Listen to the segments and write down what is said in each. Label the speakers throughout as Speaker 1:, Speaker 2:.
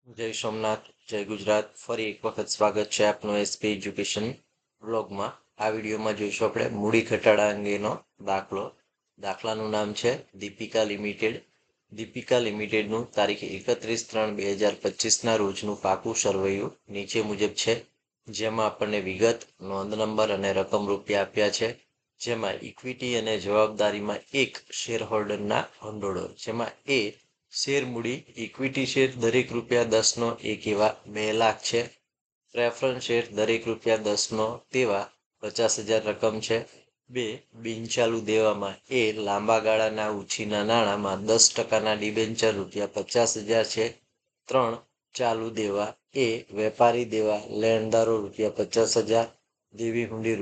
Speaker 1: જય સોમનાથ, જય ગુજરાત. ફરી એક વખત સ્વાગત છે આપનું એસપી એજ્યુકેશન બ્લોગમાં. આ વિડીયોમાં જોઈશું આપણે મૂડી ઘટાડા અંગેનો દાખલો. દાખલાનું નામ છે દીપિકા લિમિટેડ. દીપિકા લિમિટેડનું તારીખ 31/3/2025ના રોજનું પાકું સરવૈયું નીચે મુજબ છે, જેમાં આપણને વિગત, નોંધ નંબર અને રકમ રૂપિયા આપ્યા છે. જેમાં ઇક્વિટી અને જવાબદારીમાં એક શેર હોલ્ડરના ભંડોળો, જેમાં એ શેર મૂડી ઇક્વિટી શેર દરેક ₹10નો એક એવા 2 લાખ છે. પ્રેફરન્સ શેર દરેક ₹10નો તેવા 50,000 રકમ છે. 2 બિનચાલુ દેવામાં એ લાંબા ગાળાના ઉછીના નાણાંમાં 10%ના ડિબેન્ચર ₹50,000 છે. 3 ચાલુ દેવા એ વેપારી દેવા લેણદારો ₹50,000, દેવી હુંડી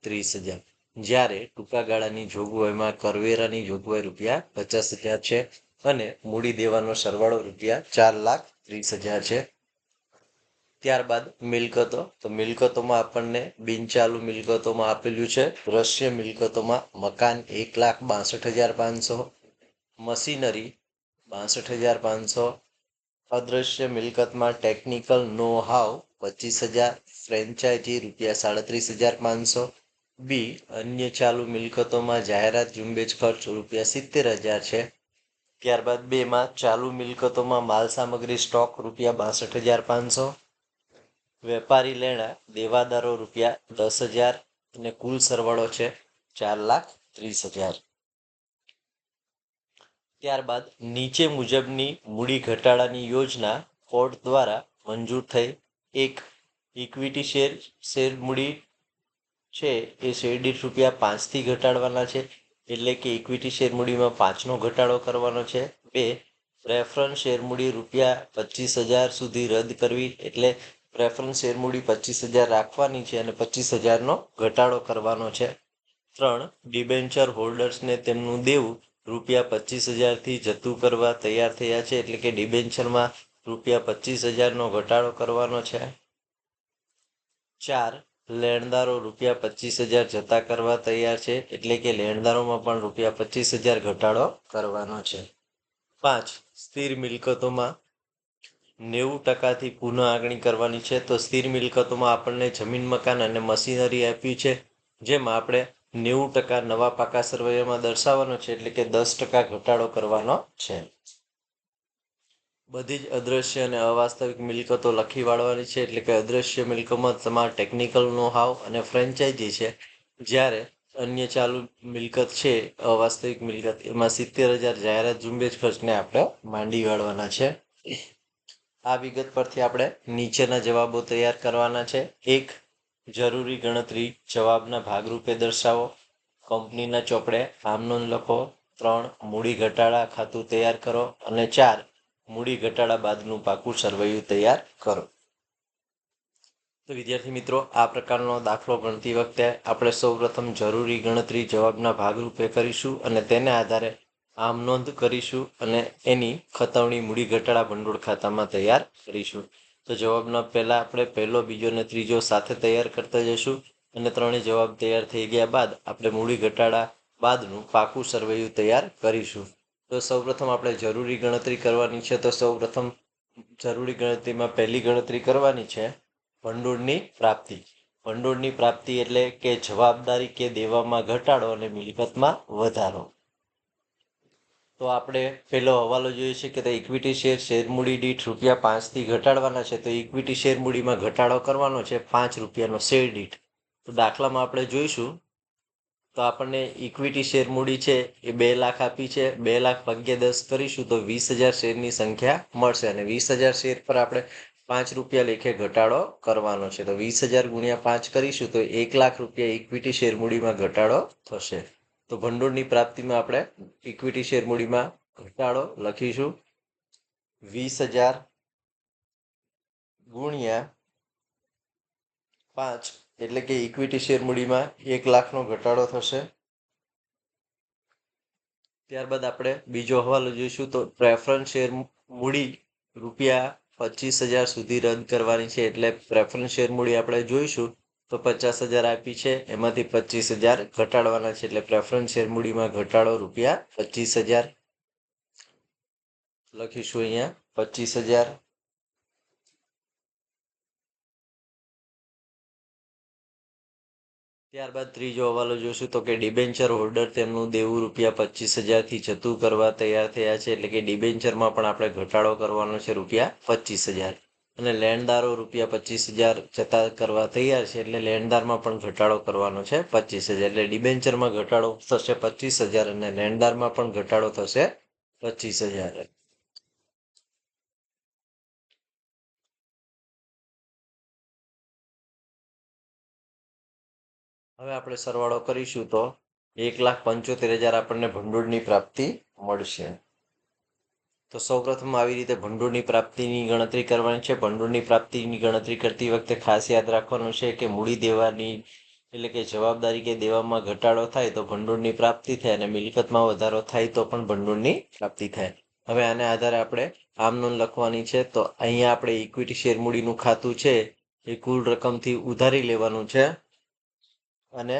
Speaker 1: ₹30,000. જ્યારે ટૂંકા ગાળાની જોગવાઈમાં કરવેરાની જોગવાઈ ₹50,000 છે અને મૂડી દેવાનો સરવાળો ₹4,30,000 છે. ત્યારબાદ મિલકતો, તો મિલકતોમાં આપણને બિનચાલુ મિલકતોમાં આપેલું છે દ્રશ્ય મિલકતોમાં મકાન 1,62,500, મશીનરી 62,500, અદ્રશ્ય મિલકતમાં ટેકનિકલ નો હાવ 25,000, ફ્રેન્ચાઇઝી ₹37,500. બી અન્ય ચાલુ મિલકતોમાં જાહેરાત ઝુંબેશ ખર્ચ ₹70,000 છે. ત્યારબાદ 2માં ચાલુ મિલકતોમાં માલ સામગ્રી સ્ટોક ₹62,500, વેપારી લેણા દેવાદારો ₹10,000 અને કુલ સરવાળો છે 4,30,000. ત્યારબાદ નીચે મુજબની મૂડી ઘટાડાની યોજના કોર્ટ દ્વારા મંજૂર થઈ. એક ઇક્વિટી શેર મૂડી છે એ શેર દીઠ ₹5થી ઘટાડવાના છે, એટલે કે ઇક્વિટી શેર મૂડીમાં 5નો ઘટાડો કરવાનો છે. 2 પ્રેફરન્સ શેર મૂડી ₹25,000 સુધી રદ કરવી, એટલે પ્રેફરન્સ શેર મૂડી 25,000 રાખવાની છે અને 25,000નો ઘટાડો કરવાનો છે. 3 ડિબેન્ચર હોલ્ડર્સને તેમનું દેવું ₹25,000થી જતું કરવા તૈયાર થયા છે, એટલે કે ડિબેન્ચરમાં ₹25,000નો ઘટાડો કરવાનો છે. 4 લેણદારો ₹25,000 જતા કરવા તૈયાર છે, એટલે કે લેણદારોમાં પણ ₹25,000 ઘટાડો કરવાનો છે. 5 સ્થિર મિલકતોમાં 90%થી પુનઃ આંકણી કરવાની છે. તો સ્થિર મિલકતોમાં આપણને જમીન, મકાન અને મશીનરી આપ્યું છે, જેમાં આપણે 90% નવા પાકા સરવૈયામાં દર્શાવવાનો છે, એટલે કે 10% ઘટાડો કરવાનો છે. બધી જ અદ્રશ્ય અને અવાસ્તવિક મિલકતો લખી વાળવાની છે, એટલે કે અદ્રશ્ય મિલકતમાં તમારા ટેકનિકલ નો હાવ અને ફ્રેન્ચાઇઝી છે. જ્યારે અન્ય ચાલુ મિલકત છે અવાસ્તવિક મિલકત, એમાં 70,000 જાહેરાત ઝુંબેશ ખર્ચને આપણે માંડી વાળવાના છે. આ વિગત પરથી આપણે નીચેના જવાબો તૈયાર કરવાના છે. 1 જરૂરી ગણતરી જવાબના ભાગરૂપે દર્શાવો. કંપનીના ચોપડે આમ નોંધ લખો. 3 મૂડી ઘટાડા ખાતું તૈયાર કરો. અને 4 મૂડી ઘટાડા બાદનું પાકું સરવૈયું તૈયાર કરો. તો વિદ્યાર્થી મિત્રો, આ પ્રકારનો દાખલો ગણતી વખતે આપણે સૌપ્રથમ જરૂરી ગણતરી જવાબના ભાગરૂપે કરીશું અને તેને આધારે આમ નોંધ કરીશું અને એની ખતવણી મૂડી ઘટાડા ભંડોળ ખાતામાં તૈયાર કરીશું. તો જવાબના પહેલા આપણે પહેલો, બીજો અને ત્રીજો સાથે તૈયાર કરતા જઈશું અને ત્રણેય જવાબ તૈયાર થઈ ગયા બાદ આપણે મૂડી ઘટાડા બાદનું પાકું સરવૈયું તૈયાર કરીશું. તો સૌપ્રથમ આપણે જરૂરી ગણતરી કરવાની છે. તો સૌપ્રથમ જરૂરી ગણતરીમાં પહેલી ગણતરી કરવાની છે ભંડોળની પ્રાપ્તિ. ભંડોળની પ્રાપ્તિ એટલે કે જવાબદારી કે દેવામાં ઘટાડો અને મિલકતમાં વધારો. તો આપણે પહેલો હવાલો જોઈએ છે કે ઇક્વિટી શેર મૂડી દીઠ ₹5થી ઘટાડવાના છે. તો ઇક્વિટી શેર મૂડીમાં ઘટાડો કરવાનો છે ₹5નો શેર દીઠ. તો દાખલામાં આપણે જોઈશું તો આપણને ઇક્વિટી શેર મૂડી છે એ 2 લાખ આપી છે. 2 લાખ ભાગ્યા 10 કરીશું તો 20,000 શેરની સંખ્યા મળશે અને 20,000 શેર પર આપણે ₹5 લેખે ઘટાડો કરવાનો છે. તો 20,000 ગુણ્યા 5 કરીશું તો ₹1 લાખ ઇક્વિટી શેર મૂડીમાં ઘટાડો થશે. તો ભંડોળની પ્રાપ્તિમાં આપણે ઇક્વિટી શેર મૂડીમાં ઘટાડો લખીશું 20,000 ગુણ્યા 5, એટલે કે ઇક્વિટી શેર મૂડીમાં 1 લાખનો ઘટાડો થશે. ત્યારબાદ આપણે બીજો હવાલો જોઈશું તો પ્રેફરન્સ શેર મૂડી ₹25,000 સુધી રદ કરવાની છે. એટલે પ્રેફરન્સ શેર મૂડી આપણે જોઈશું તો 50,000 આપી છે, એમાંથી 25,000 ઘટાડવાના છે. એટલે પ્રેફરન્સ શેર મૂડીમાં ઘટાડો ₹25,000 લખીશું અહીંયા 25,000. ત્યારબાદ ત્રીજો હવાલો જોશું તો કે ડિબેન્ચર હોલ્ડર તેમનું દેવું ₹25,000 જતું કરવા તૈયાર થયા છે, એટલે કે ડિબેન્ચરમાં પણ આપણે ઘટાડો કરવાનો છે ₹25,000, અને લેણદારો ₹25,000 જતા કરવા તૈયાર છે, એટલે લેણદારમાં પણ ઘટાડો કરવાનો છે 25,000, એટલે ડિબેન્ચરમાં ઘટાડો થશે 25,000 અને લેણદારમાં પણ ઘટાડો થશે 25,000. હવે આપણે સરવાળો કરીશું તો 1,75,000 આપણને ભંડોળની પ્રાપ્તિ મળશે. તો સૌપ્રથમ આવી રીતે ભંડોળની પ્રાપ્તિની ગણતરી કરવાની છે. ભંડોળની પ્રાપ્તિની ગણતરી કરતી વખતે ખાસ યાદ રાખવાનું છે કે મૂડી દેવાની એટલે કે જવાબદારી કે દેવામાં ઘટાડો થાય તો ભંડોળની પ્રાપ્તિ થાય, અને મિલકતમાં વધારો થાય તો પણ ભંડોળની પ્રાપ્તિ થાય. હવે આને આધારે આપણે આમ નોંધ લખવાની છે. તો અહીંયા આપણે ઇક્વિટી શેર મૂડીનું ખાતું છે એ કુલ રકમથી ઉધારી લેવાનું છે, અને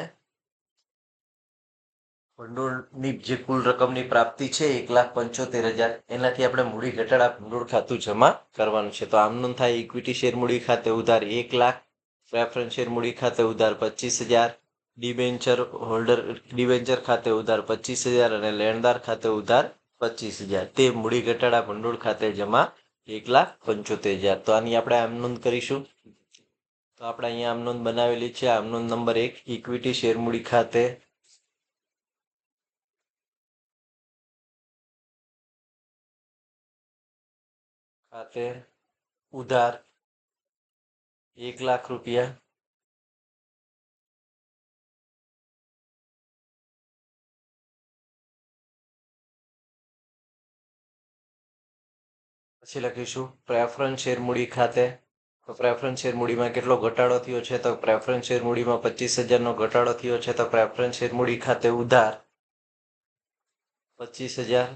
Speaker 1: ભંડોળની જે કુલ રકમની પ્રાપ્તિ છે 1,75,000, એનાથી આપણે મૂડી ઘટાડા ભંડોળ ખાતું જમા કરવાનું છે. તો આમ નોંધ થાય ઇક્વિટી શેર મૂડી ખાતે ઉધાર 1,00,000, પ્રેફરન્સ શેર મૂડી ખાતે ઉધાર 25,000, ડિબેન્ચર ખાતે ઉધાર 25,000 અને લેણદાર ખાતે ઉધાર 25,000. તે મૂડી ઘટાડા ભંડોળ ખાતે જમા 1,75,000. તો આની આપણે આમ નોંધ કરીશું. તો આપણે અહીંયા આમ નોંધ બનાવેલી છે. આમ નોંધ નંબર 1, ઇક્વિટી શેર મૂડી ખાતે ઉધાર ₹1,00,000, પછી લખીશું પ્રેફરન્સ શેર મૂડી ખાતે. તો પ્રેફરન્સ શેર મૂડીમાં કેટલો ઘટાડો થયો છે? તો પ્રેફરન્સ શેર મૂડીમાં 25,000નો ઘટાડો થયો છે. તો પ્રેફરન્સ શેર મૂડી ખાતે ઉધાર 25,000,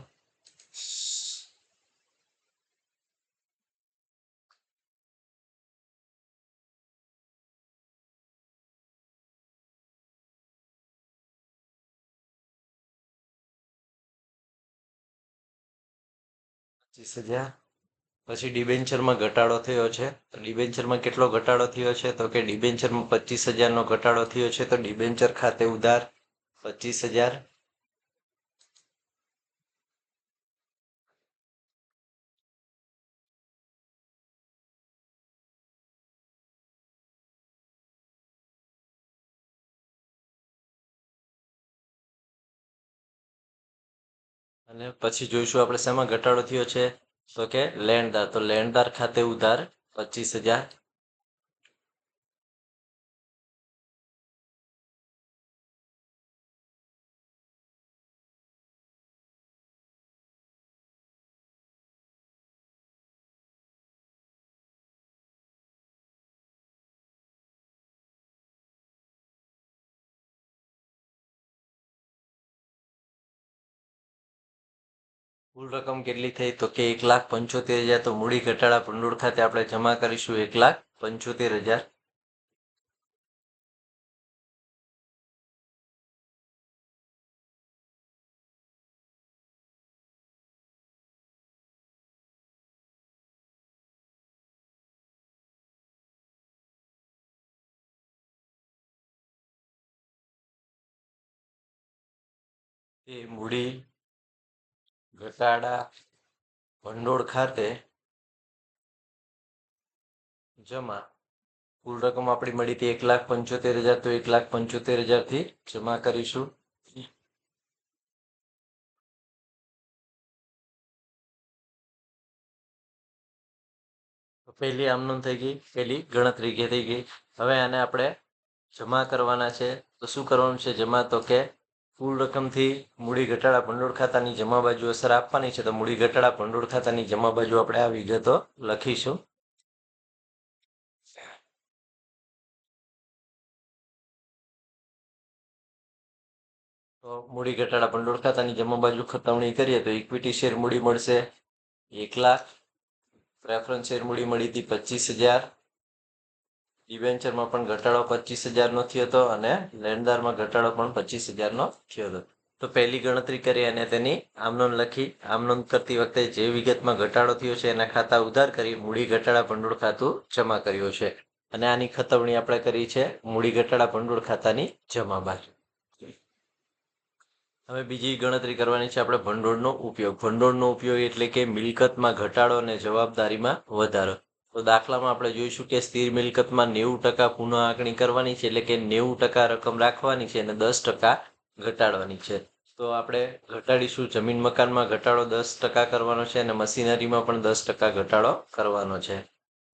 Speaker 1: પછી ડિબેન્ચરમાં ઘટાડો થયો છે. તો ડિબેન્ચરમાં કેટલો ઘટાડો થયો છે? તો કે ડિબેન્ચરમાં 25,000નો ઘટાડો થયો છે. તો ડિબેન્ચર ખાતે ઉધાર 25,000, અને પછી જોઈશું આપણે શેમાં ઘટાડો થયો છે? તો કે લેણદાર. તો લેણદાર ખાતે ઉધાર 25,000, કુલ રકમ કેટલી થઈ? તો કે 1,75,000. તો મૂડી ઘટાડા ભંડોળ ખાતે આપણે જમા કરીશું 1,75,000. એ મૂડી ઘટાડા ભંડોળ ખાતે જમા. કુલ રકમ આપણી મળી હતી 1,75,000. તો 1,75,000 થી જમા કરીશું. પહેલી આમનોંધ થઈ ગઈ, પહેલી ગણતરી થઈ ગઈ. હવે આને આપણે જમા કરવાના છે. તો શું કરવાનું છે જમા? તો કે કુલ રકમથી મૂડી ઘટાડા ભંડોળ ખાતાની જમા બાજુ અસર આપવાની છે. તો મૂડી ઘટાડા ભંડોળ ખાતાની જમા બાજુ આપણે આ વિગતો લખીશું. તો મૂડી ઘટાડા ભંડોળ ખાતાની જમા બાજુ ખતવણી કરીએ તો ઇક્વિટી શેર મૂડી મળશે 1,00,000, પ્રેફરન્સ શેર મૂડી મળી હતી 25,000, ડિબેન્ચરમાં પણ ઘટાડો 25,000નો થયો હતો, અને લેણદારમાં ઘટાડો પણ 25,000નો થયો હતો. તો પહેલી ગણતરી કરી અને તેની આમનોંધ લખી. આમનોંધ કરતી વખતે જે વિગતમાં ઘટાડો થયો છે એના ખાતા ઉધાર કરી મૂડી ઘટાડા ભંડોળ ખાતું જમા કર્યું છે. અને આની ખતવણી આપણે કરી છે મૂડી ઘટાડા ભંડોળ ખાતાની જમા બાજુ. હવે બીજી ગણતરી કરવાની છે આપણે ભંડોળનો ઉપયોગ. ભંડોળનો ઉપયોગ એટલે કે મિલકતમાં ઘટાડો અને જવાબદારીમાં વધારો. તો દાખલામાં આપણે જોઈશું કે સ્થિર મિલકતમાં 90% પુનઃ આંકણી કરવાની છે, એટલે કે 90% રકમ રાખવાની છે અને 10% ઘટાડવાની છે. તો આપણે ઘટાડીશું. જમીન મકાનમાં ઘટાડો 10% કરવાનો છે અને મશીનરીમાં પણ 10% ઘટાડો કરવાનો છે.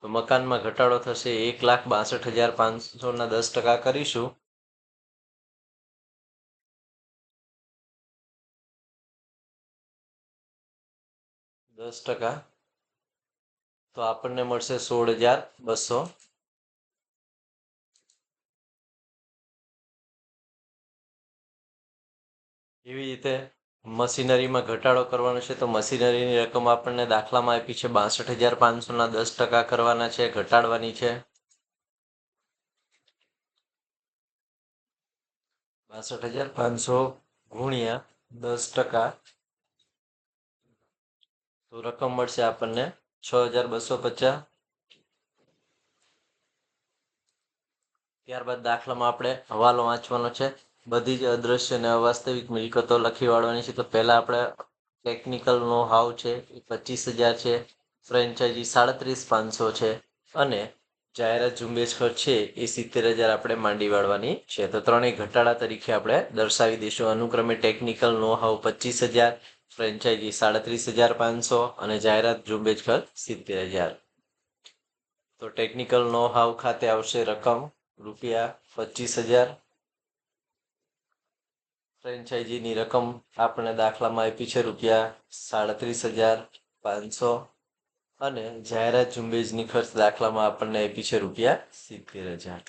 Speaker 1: તો મકાનમાં ઘટાડો થશે 1,62,500 ના 10% કરીશું. 10% તો આપણને મળશે 16,200. એવી રીતે મશીનરીમાં ઘટાડો કરવાનો છે. તો મશીનરીની રકમ આપણને દાખલામાં આપી છે 62,500 ના 10% કરવાના છે, ઘટાડવાની છે. 62,500 ગુણ્યા 10%, તો રકમ મળશે આપણને 6,250. ત્યારબાદ દાખલામાં આપણે હવાલો વાંચવાનો છે. બધી જ અદ્રશ્ય અને અવાસ્તવિક મિલકતો લખી વાળવાની છે. તો પહેલા આપણે ટેકનિકલ નો હાવ છે એ 25,000 છે, ફ્રેન્ચાઇઝી 37,500 છે અને જાહેરાત ઝુંબેશ ખર્ચ છે એ 70,000 આપણે માંડી વાળવાની છે. તો ત્રણેય ઘટાડા તરીકે આપણે દર્શાવી દઈશું. અનુક્રમે ટેકનિકલ નો હાવ 25,000, ફ્રેન્ચાઇઝી 37,500 અને જાહેરાત ઝુંબેશ ખર્ચ 70,000. તો ટેકનિકલ નો હાવ ખાતે આવશે રકમ ₹25,000. ફ્રેન્ચાઇઝીની રકમ આપણે દાખલામાં આપી છે ₹37,500 અને જાહેરાત ઝુંબેશની ખર્ચ દાખલામાં આપણને આપી છે ₹70,000.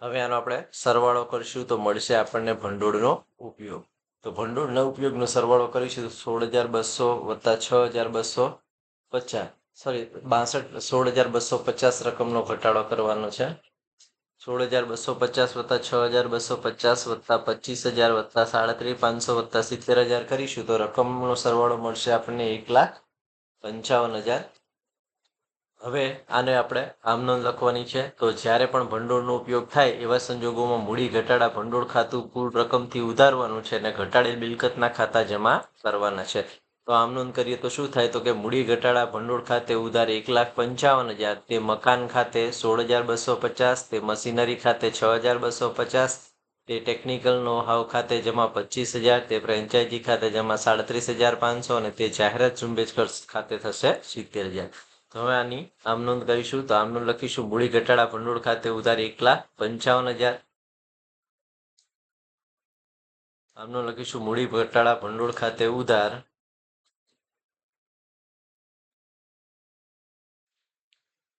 Speaker 1: હવે આનો આપણે સરવાળો કરીશું તો મળશે આપણને ભંડોળનો ઉપયોગ. તો ભંડોળના ઉપયોગનો સરવાળો કરીશું તો 16,200 વત્તા 6,250, સોરી 16,250 રકમનો ઘટાડો કરવાનો છે. 16,250 વત્તા 6,250 વત્તા 25,000 વત્તા 37,500 વત્તા 70,000 કરીશું તો રકમનો સરવાળો મળશે આપણને 1,55,000. હવે આને આપણે આમ નોંધ લખવાની છે. તો જ્યારે પણ ભંડોળનો ઉપયોગ થાય એવા સંજોગોમાં મૂડી ઘટાડા ભંડોળ ખાતું કુલ રકમથી ઉધારવાનું છે અને ઘટાડેલ મિલકતના ખાતા જમા કરવાના છે. તો આમ નોંધ કરીએ તો શું થાય? તો કે મૂડી ઘટાડા ભંડોળ ખાતે ઉધાર 1,55,000, તે મકાન ખાતે 16,250, તે મશીનરી ખાતે 6,250, તે ટેકનિકલ નો હાવ ખાતે જમા 25,000, તે ફ્રેન્ચાઇઝી ખાતે જમા 37,500 અને તે જાહેરાત ઝુંબેશ ખર્ચ ખાતે થશે 70,000. તો હવે આની આમ નોંધ કરીશું. તો આમ નોંધ લખીશું મૂડી ઘટાડા ભંડોળ ખાતે ઉધાર 1,55,000. આમનો લખીશું મૂડી ઘટાડા ભંડોળ ખાતે ઉધાર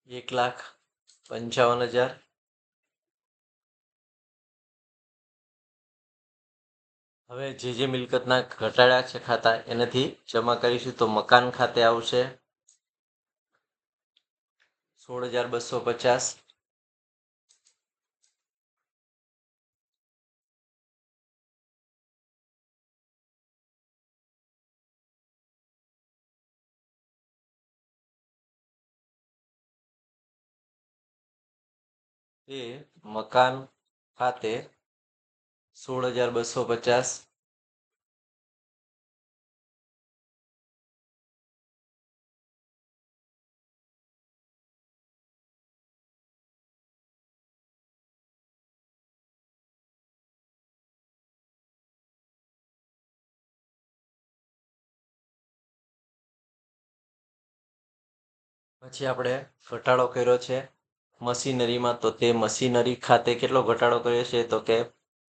Speaker 1: 1,55,000. હવે જે મિલકતના ઘટાડ્યા છે ખાતા એનાથી જમા કરીશું. તો મકાન ખાતે આવશે 16,250. તે મકાન ખાતે 16,250. પછી આપણે ઘટાડો કર્યો છે મશીનરીમાં. તો તે મશીનરી ખાતે કેટલો ઘટાડો કર્યો છે? તો કે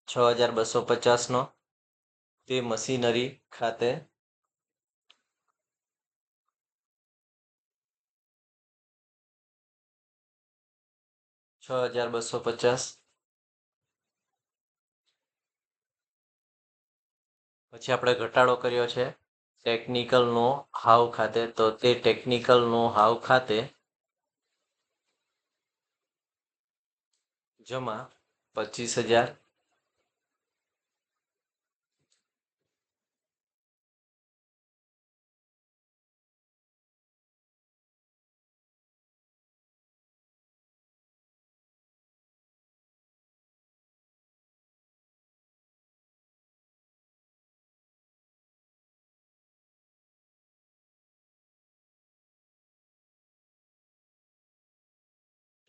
Speaker 1: 6,250 નો. તે મશીનરી ખાતે 6,250. પછી આપણે ઘટાડો કર્યો છે ટેકનિકલ નો હાવ ખાતે. તો તે ટેકનિકલ નો હાવ ખાતે જમા 25,000.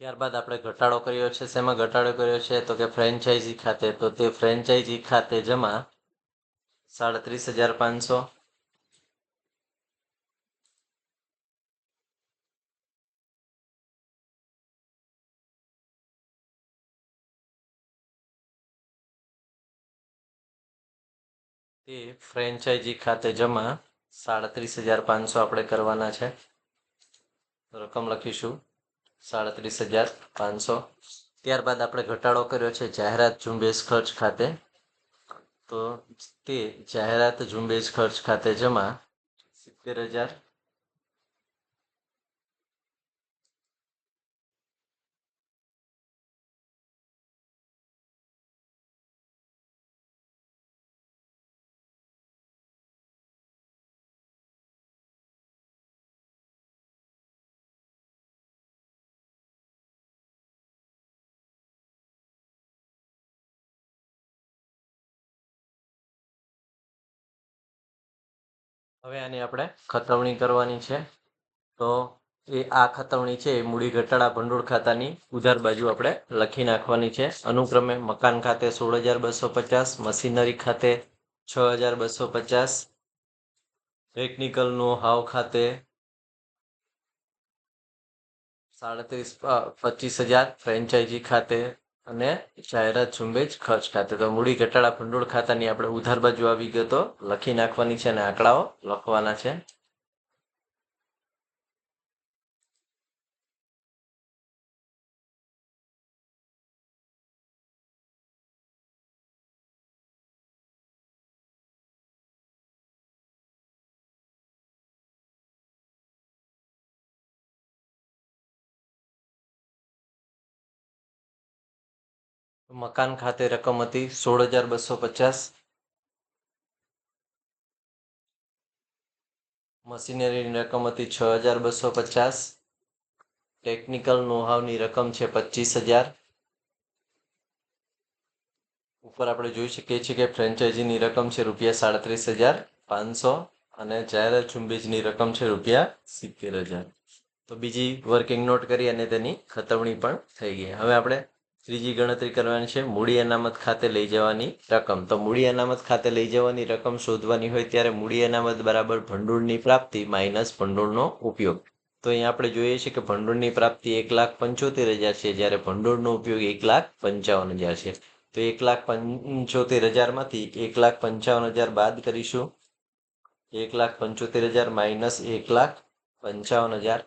Speaker 1: ત્યારબાદ આપણે ઘટાડો કર્યો છે. શેમાં ઘટાડો કર્યો છે? તો કે ફ્રેન્ચાઇઝી ખાતે. તો તે ફ્રેન્ચાઇઝી ખાતે જમા 37,500. તે ફ્રેન્ચાઇઝી ખાતે જમા 37,500 આપણે કરવાના છે. રકમ લખીશું 37,500. ત્યારબાદ આપણે ઘટાડો કર્યો છે જાહેરાત ઝુંબેશ ખર્ચ ખાતે. તો તે જાહેરાત ઝુંબેશ ખર્ચ ખાતે જમા 70,000. હવે આની આપણે ખતવણી કરવાની છે. તો આ ખતવણી છે એ મૂડી ઘટાડા ભંડોળ ખાતાની ઉધાર બાજુ આપણે લખી નાખવાની છે. અનુક્રમે મકાન ખાતે 16,250, મશીનરી ખાતે 6,250, ટેકનિકલ નો હાવ ખાતે 25,000, ફ્રેન્ચાઇઝી ખાતે અને જાહેરાત ઝુંબેશ ખર્ચ ખાતે. તો મૂડી ઘટાડા ભંડોળ ખાતાની આપણે ઉધાર બાજુ આ વિગતો લખી નાખવાની છે અને આંકડાઓ લખવાના છે. મકાન ખાતે રકમ હતી 16,250, મશીનરીની રકમ હતી 6,250, ટેકનિકલ નોહાવની રકમ છે 25,000. ઉપર આપણે જોઈ શકીએ છીએ કે ફ્રેન્ચાઇઝીની રકમ છે ₹37,500 અને જાહેરાત ઝુંબેશની રકમ છે ₹70,000. તો બીજી વર્કિંગ નોટ કરી અને તેની ખતવણી પણ થઈ ગઈ. હવે આપણે ત્રીજી ગણતરી કરવાની છે મૂડી અનામત ખાતે લઈ જવાની રકમ. તો મૂડી અનામત ખાતે લઈ જવાની રકમ શોધવાની હોય ત્યારે મૂડી અનામત બરાબર ભંડોળની પ્રાપ્તિ માઇનસ ભંડોળનો ઉપયોગ. તો અહીંયા આપણે જોઈએ છીએ કે ભંડોળની પ્રાપ્તિ 1,75,000 છે, જ્યારે ભંડોળનો ઉપયોગ 1,55,000 છે. તો 1,75,000 માંથી 1,55,000 બાદ કરીશું. 1,75,000 માઇનસ 1,55,000.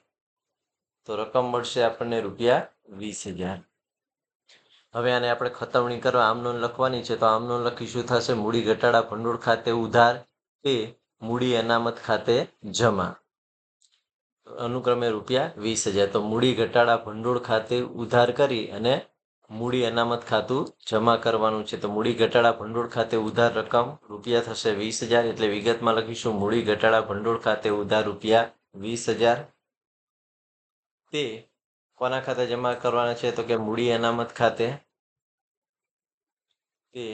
Speaker 1: તો રકમ મળશે આપણને ₹20,000. હવે આને આપણે ખતવણી કરવા આમ નોંધ લખવાની છે. તો આમ નોંધ લખીશું થશે મૂડી ઘટાડા ભંડોળ ખાતે ઉધાર એ મૂડી અનામત ખાતે જમા. અનુક્રમે ₹20,000. તો મૂડી ઘટાડા ભંડોળ ખાતે ઉધાર કરી અને મૂડી અનામત ખાતું જમા કરવાનું છે. તો મૂડી ઘટાડા ભંડોળ ખાતે ઉધાર રકમ રૂપિયા થશે 20,000. એટલે વિગતમાં લખીશું મૂડી ઘટાડા ભંડોળ ખાતે ઉધાર ₹20,000. તે કોના ખાતે જમા કરવાના છે? તો કે મૂડી અનામત ખાતે. તે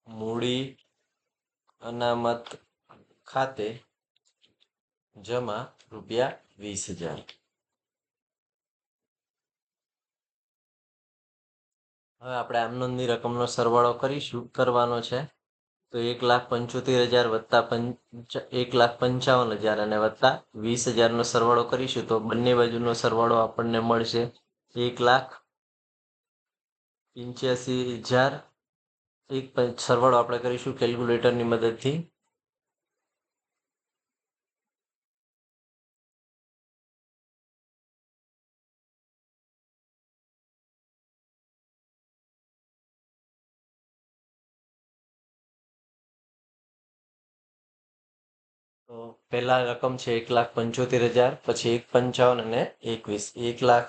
Speaker 1: મૂડી અનામત ખાતે જમા ₹20,000. હવે આપણે આમ નોંધની રકમનો સરવાળો કરવાનો છે. તો 1,75,000 વત્તા 1,55,000 અને વત્તા 20,000 નો સરવાળો કરીશું તો બંને બાજુનો સરવાળો આપણને મળશે 1,85,000. એક સરવાળો આપણે કરીશું કેલ્ક્યુલેટરની મદદથી. તો પહેલા રકમ છે 1,75,000, પછી 1,55,000 અને 21.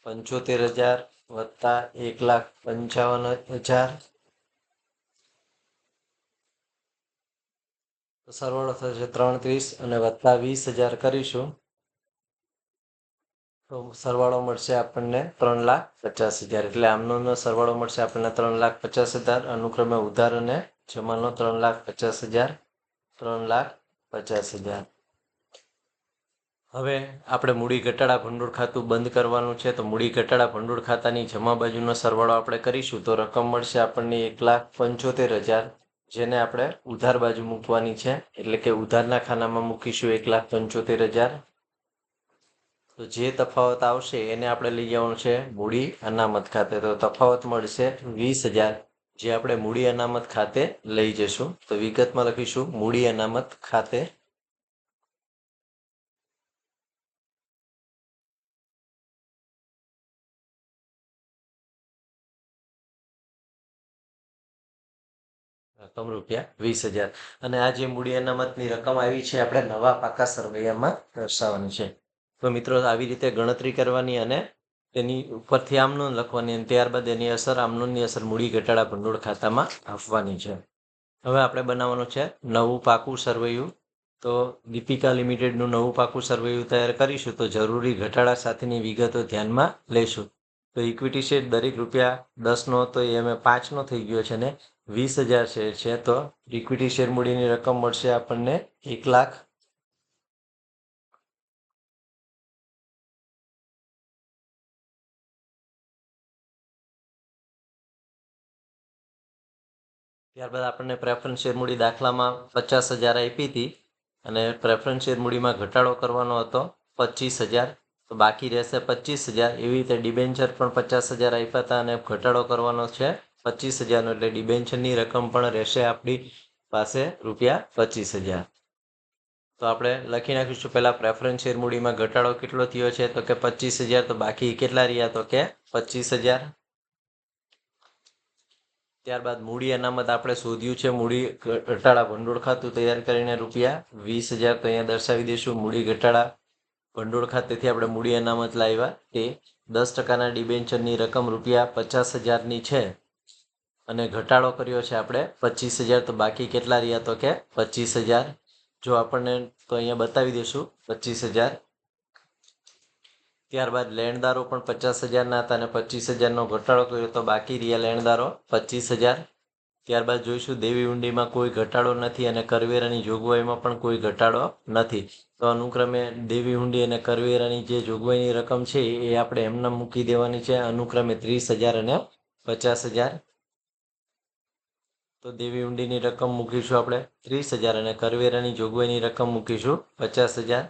Speaker 1: 1,75,000 વત્તા 1,55,000. તો સરવાળો થશે 330 અને વત્તા 20,000 કરીશું તો સરવાળો મળશે આપણને 3,50,000. એટલે આમનો સરવાળો મળશે આપણને 3,50,000. અનુક્રમે ઉધાર અને જમાનો 3,50,000, 3,50,000. હવે આપણે મૂડી ઘટાડા ભંડોળ ખાતું બંધ કરવાનું છે. તો મૂડી ઘટાડા ભંડોળ ખાતાની જમા બાજુનો સરવાળો આપણે કરીશું તો રકમ મળશે આપણને 1,75,000, જેને આપણે ઉધાર બાજુ મૂકવાની છે. એટલે કે ઉધારના ખાનામાં મૂકીશું 1,75,000. તો જે તફાવત આવશે એને આપણે લઈ જવાનું છે મૂડી અનામત ખાતે. તો તફાવત મળશે 20,000, જે આપણે મૂડી અનામત ખાતે લઈ જશું. તો વિગતમાં લખીશું મૂડી અનામત ખાતે. રકમ ₹20,000. અને આ જે મૂડી અનામતની રકમ આવી છે આપણે નવા પાકા સરવૈયામાં દર્શાવવાની છે. તો મિત્રો આવી રીતે ગણતરી કરવાની અને તેની ઉપરથી આમનોંધ લખવાની અને ત્યારબાદ એની અસર આમનોંધની અસર મૂડી ઘટાડા ભંડોળ ખાતામાં આપવાની છે. હવે આપણે બનાવવાનું છે નવું પાકું સરવૈયું. તો દીપિકા લિમિટેડનું નવું પાકું સરવૈયું તૈયાર કરીશું તો જરૂરી ઘટાડા સાથેની વિગતો ધ્યાનમાં લઈશું. તો ઇક્વિટી શેર દરેક ₹10નો હતો એ અમે 5નો થઈ ગયો છે ને 20,000 શેર છે. તો ઇક્વિટી શેર મૂડીની રકમ મળશે આપણને 1,00,000. ત્યારબાદ આપણને પ્રેફરન્સ શેર મૂડી દાખલામાં 50,000 આપી હતી અને પ્રેફરન્સ શેર મૂડીમાં ઘટાડો કરવાનો હતો 25,000. તો બાકી રહેશે 25,000. એવી રીતે ડિબેન્ચર પણ 50,000 આપ્યા હતા અને ઘટાડો કરવાનો છે 25,000નો. એટલે ડિબેન્ચરની રકમ પણ રહેશે આપણી પાસે ₹25,000. તો આપણે લખી નાખીશું પહેલા પ્રેફરન્સ શેર મૂડીમાં ઘટાડો કેટલો થયો છે તો કે 25,000. તો બાકી કેટલા રહ્યા તો કે 25,000. ત્યારબાદ મૂડી અનામત આપણે શોધ્યું છે મૂડી ઘટાડા ભંડોળ ખાતું તૈયાર કરીને ₹20,000. તો અહીંયા દર્શાવી દઈશું મૂડી ઘટાડા ભંડોળ ખાતેથી આપણે મૂડી અનામત લાવ્યા તે 10%ના ડિબેન્ચરની રકમ ₹50,000ની છે અને ઘટાડો કર્યો છે આપણે 25,000. તો બાકી કેટલા રહ્યા તો કે 25,000. જો આપણને તો અહીંયા બતાવી દઈશું 25,000. ત્યારબાદ લેણદારો પણ 50,000ના હતા અને 25,000નો ઘટાડો કર્યો તો બાકી રહ્યા લેણદારો 25,000. ત્યારબાદ જોઈશું દેવી હુંડીમાં કોઈ ઘટાડો નથી અને કરવેરાની જોગવાઈમાં પણ કોઈ ઘટાડો નથી. તો અનુક્રમે દેવી હુંડી અને કરવેરાની જે જોગવાઈની રકમ છે એ આપણે એમને મૂકી દેવાની છે અનુક્રમે 30,000 અને 50,000. તો દેવી હુંડીની રકમ મૂકીશું આપણે 30,000 અને કરવેરાની જોગવાઈની રકમ મૂકીશું 50,000.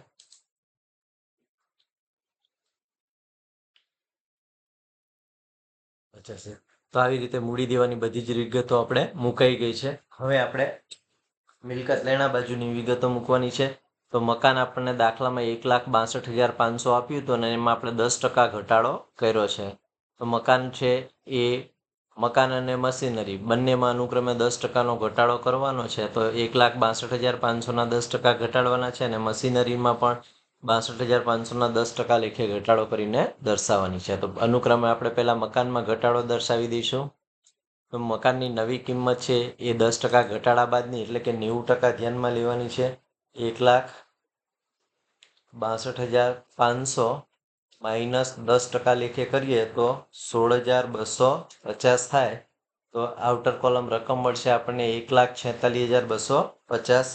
Speaker 1: તો આવી રીતે મૂડી દેવાની બધી જ વિગતો આપણે મુકાઈ ગઈ છે. હવે આપણે મિલકત લેણા બાજુની વિગતો મૂકવાની છે. તો મકાન આપણને દાખલામાં 1,62,500 આપ્યું હતું અને એમાં આપણે 10% ઘટાડો કર્યો છે. તો મકાન છે એ મકાન અને મશીનરી બંનેમાં અનુક્રમે 10%નો ઘટાડો કરવાનો છે. તો 1,62,500ના 10% ઘટાડવાના છે અને મશીનરીમાં પણ 62,500ના 10% લેખે ઘટાડો કરીને દર્શાવવાની છે. તો અનુક્રમે આપણે પહેલા મકાનમાં ઘટાડો દર્શાવી દઈશું. તો મકાનની નવી કિંમત છે એ 10% ઘટાડા બાદની એટલે કે 90% ધ્યાનમાં લેવાની છે. 1,62,500 માઇનસ 10% લેખે કરીએ તો 16,250 થાય. તો આઉટર કોલમ રકમ મળશે આપણને 1,46,250.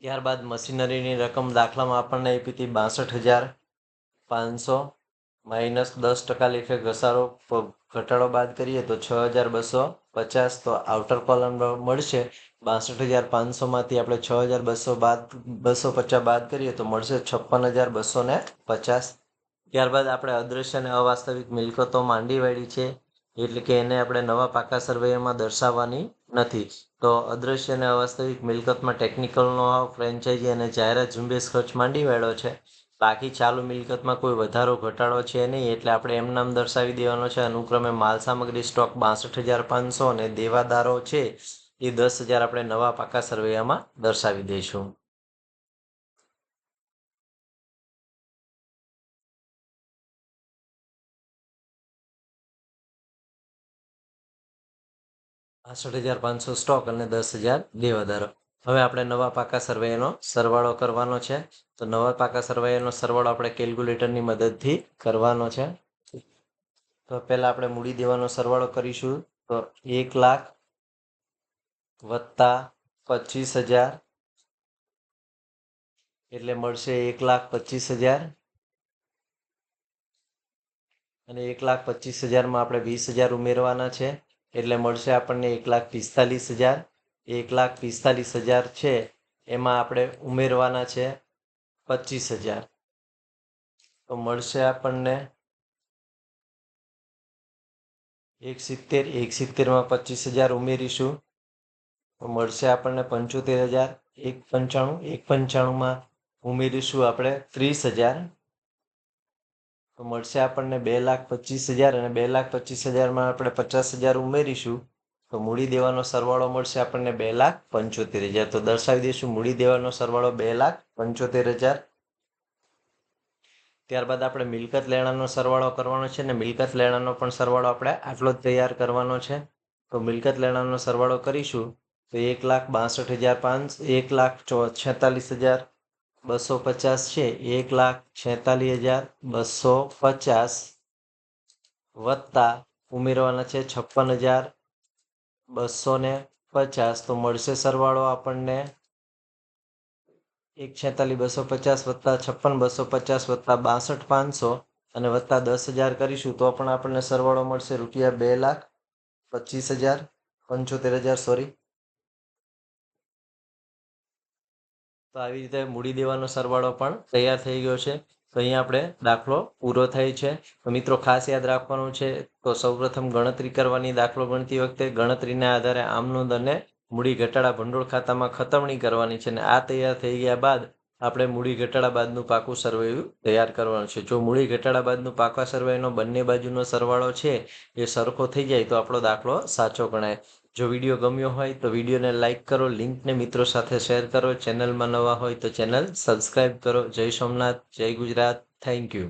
Speaker 1: ત્યારબાદ મશીનરીની રકમ દાખલામાં આપણને આપી હતી 62,500 માઇનસ 10% લેખે ઘટાડો બાદ કરીએ તો 6,250. તો આઉટર કોલમ મળશે 62,500માંથી આપણે 6,250 બાદ કરીએ તો મળશે 56,250. ત્યારબાદ આપણે અદ્રશ્ય અને અવાસ્તવિક મિલકતો માંડી વાળી છે એટલે કે એને આપણે નવા પાકા સર્વેમાં દર્શાવવાની નથી. તો અદ્રશ્ય અને અવાસ્તવિક મિલકતમાં ટેકનિકલનો ફ્રેન્ચાઇઝી અને જાહેરાત ઝુંબેશ ખર્ચ માંડી વાળ્યો છે. બાકી ચાલુ મિલકતમાં કોઈ વધારો ઘટાડો છે નહીં એટલે આપણે એમ નામ દર્શાવી દેવાનો છે. અનુક્રમે માલ સામગ્રી સ્ટોક 62,500 અને દેવાદારો છે એ 10,000 આપણે નવા પાકા સરવૈયામાં દર્શાવી દઈશું. 62,500 સ્ટોક અને 10,000 દેવાદારો. હવે આપણે નવા પાકા સરવૈયાનો સરવાળો કરવાનો છે. તો નવા પાકા સરવૈયાનો સરવાળો આપણે કેલ્ક્યુલેટરની મદદથી કરવાનો છે. તો પહેલા આપણે મૂડી દેવાનો સરવાળો કરીશું. તો 1,00,000 વત્તા 25,000 એટલે મળશે 1,25,000 અને 1,25,000 આપણે 20,000 ઉમેરવાના છે એટલે મળશે આપણને 1,45,000. 1,45,000 છે એમાં આપણે ઉમેરવાના છે 25,000 તો મળશે આપણને 1,70. 1,70માં 25,000 ઉમેરીશું તો મળશે આપણને 75,000. 1,95. 1,95માં ઉમેરીશું આપણે 30,000 તો મળશે આપણને 2,25,000 અને 2,25,000માં આપણે 50,000 ઉમેરીશું તો મૂડી દેવાનો સરવાળો મળશે આપણને 2,75,000. તો દર્શાવી દઈશું મૂડી દેવાનો સરવાળો 2,75,000. ત્યારબાદ આપણે મિલકત લેણાનો સરવાળો કરવાનો છે ને મિલકત લેણાનો પણ સરવાળો આપણે આટલો જ તૈયાર કરવાનો છે. તો મિલકત લેણાનો સરવાળો કરીશું તો 1,62,500 1,46,250 છે. 1,46,250 વત્તા ઉમેરવાના છે 56,250 તો મળશે સરવાળો આપણને 1,46,250 વત્તા 56,250 વત્તા 62,500 અને વત્તા 10,000 કરીશું તો પણ આપણને સરવાળો મળશે રૂપિયા 2,25,000 સોરી. તો આવી રીતે મૂડી દેવાનો સરવાળો પણ તૈયાર થઈ ગયો છે. તો અહીંયા આપણે દાખલો પૂરો થાય છે. તો મિત્રો ખાસ યાદ રાખવાનું છે તો સૌપ્રથમ ગણતરી કરવાની દાખલો ગણતી વખતે ગણતરીના આધારે આમનોંધ અને મૂડી ઘટાડા ભંડોળ ખાતામાં ખતવણી કરવાની છે અને આ તૈયાર થઈ ગયા બાદ આપણે મૂડી ઘટાડા બાદનું પાકું સરવૈયું તૈયાર કરવાનું છે. જો મૂડી ઘટાડા બાદનું પાકા સરવૈયાનો બંને બાજુનો સરવાળો છે એ સરખો થઈ જાય તો આપણો દાખલો સાચો ગણાય. જો વિડીયો ગમ્યો હોય તો વિડીયોને લાઇક કરો, લિંકને મિત્રો સાથે શેર કરો, ચેનલમાં નવા હોય તો ચેનલ સબસ્ક્રાઈબ કરો. જય સોમનાથ, જય ગુજરાત, થેન્ક યુ.